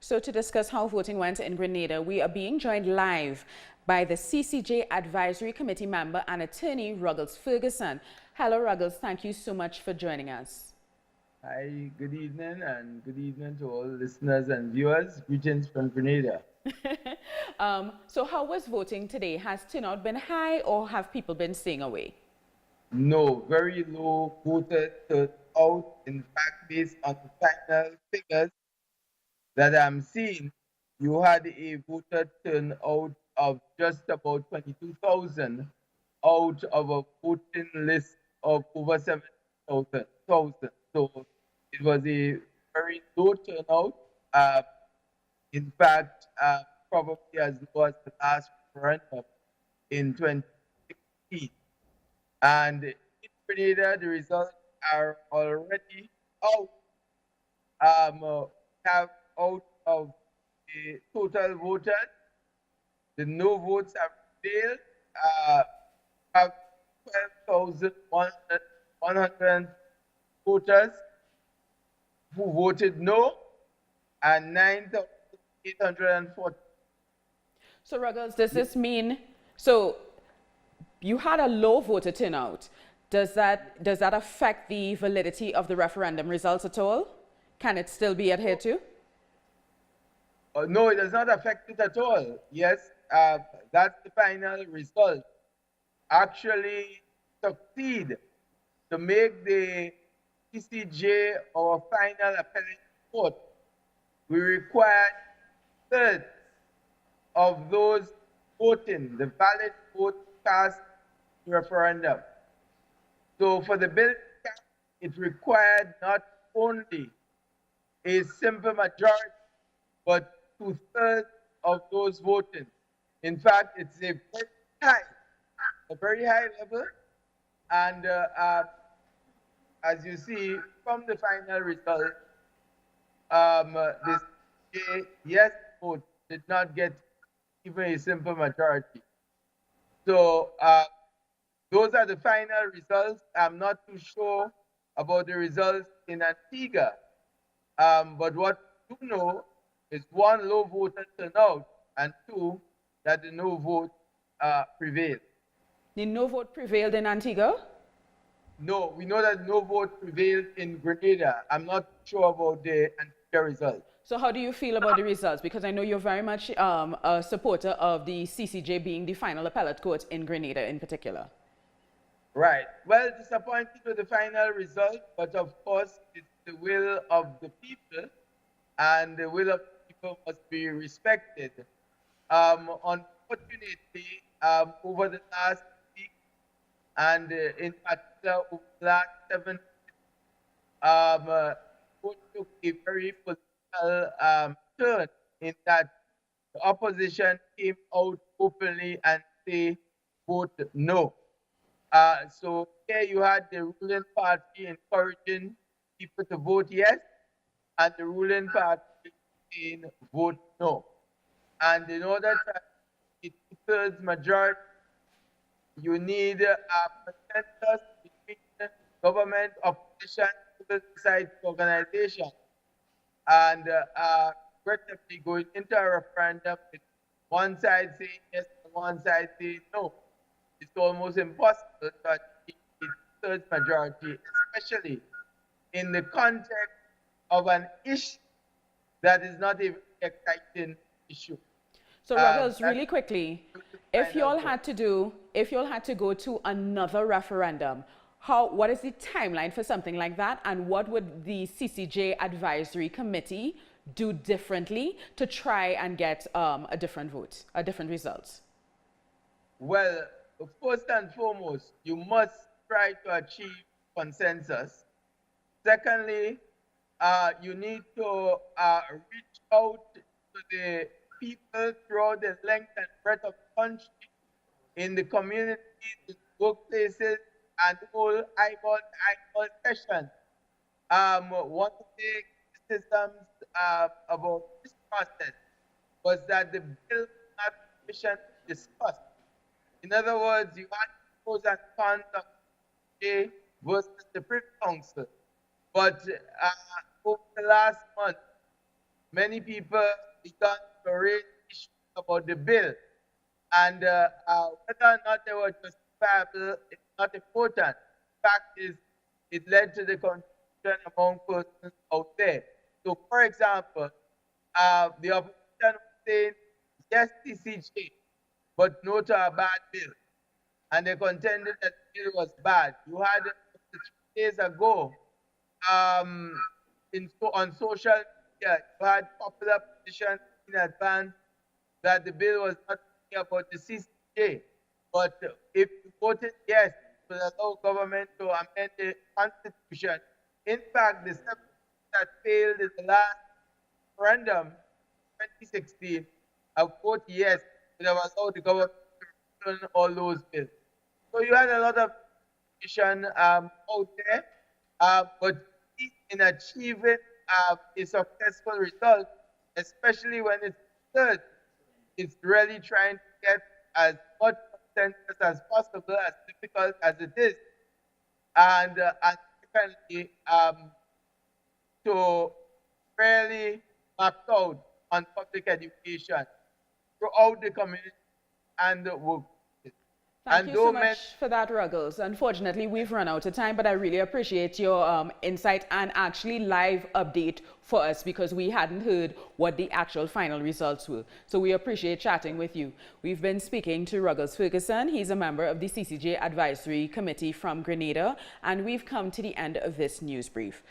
So to discuss how voting went in Grenada, we are being joined live by the CCJ Advisory Committee member and attorney Ruggles Feguson. Hello Ruggles, thank you so much for joining us. Hi, good evening, and good evening to all listeners and viewers. Greetings from Grenada. So how was voting today? Has turnout been high or have people been staying away? No, very low voter turnout. In fact, based on the final figures that I'm seeing, you had a voter turnout of just about 22,000 out of a voting list of over 7,000. So it was a very low turnout. Uh, In fact, probably as low as the last referendum in 2016. And in Grenada, the results are already out. Have out of the total voters, the no votes have failed. Have 12,100 voters who voted no, and 9,840. So Ruggles, does this mean, so you had a low voter turnout. Does that affect the validity of the referendum results at all? Can it still be adhered to? No, it does not affect it at all. Yes, that's the final result. Actually, succeed to make the CCJ our final appellate court. We required third of those voting, the valid vote cast referendum. So for the bill, it required not only a simple majority, but 2/3 of those voting. In fact, it's a very high level. And as you see from the final result, this yes vote did not get even a simple majority. So those are the final results. I'm not too sure about the results in Antigua. But what we do know is one, low voter turnout, and two, that the no vote prevailed. The no vote prevailed in Antigua? No, we know that no vote prevailed in Grenada. I'm not sure about the Antigua result. So how do you feel about the results? Because I know you're very much a supporter of the CCJ being the final appellate court in Grenada in particular. Right. Well, disappointed with the final result, but of course, it's the will of the people, and the will of the people must be respected. Unfortunately, over the last week, and in particular over the last 7 vote took a very political turn in that the opposition came out openly and say vote no. So here you had the ruling party encouraging people to vote yes, and the ruling party saying vote no. And in order to get a 2/3 majority, you need a consensus between government, opposition, civil society organization. And regrettably, going into a referendum with one side saying yes and one side saying no, it's almost impossible to achieve a 2/3 majority, especially in the context of an issue that is not a very exciting issue. So Ruggles, That's really quickly, the if final y'all vote. had to go to another referendum, what is the timeline for something like that? And what would the CCJ Advisory Committee do differently to try and get a different vote, a different result? Well, first and foremost, you must try to achieve consensus. Secondly, you need to reach out to the people throughout the length and breadth of the country, in the communities, in the workplaces, and whole eyeball session. One of the criticisms about this process was that the bill was not sufficiently discussed. In other words, you had pros and cons of A versus the Privy Council. But over the last month, many people began to raise issues about the bill. And whether or not they were justifiable is not important. Fact is, it led to the confusion among persons out there. So, for example, the opposition was saying, yes, CCJ, but no to a bad bill. And they contended that the bill was bad. You had 3 days ago on social media, you had popular positions in advance that the bill was not about the CCJ. But if you voted yes, to allow government to amend the constitution. In fact, the step that failed in the last referendum, 2016, a vote yes would have allowed the government to return all those bills. So you had a lot of information out there, but in achieving a successful result, especially when it's third, it's really trying to get as much consensus as possible, as difficult as it is, and secondly, to really max out on public education throughout the community and the work. Thank you so much for that, Ruggles. Unfortunately, we've run out of time, but I really appreciate your insight and actually live update for us, because we hadn't heard what the actual final results were. So we appreciate chatting with you. We've been speaking to Ruggles Feguson. He's a member of the CCJ Advisory Committee from Grenada, and we've come to the end of this news brief.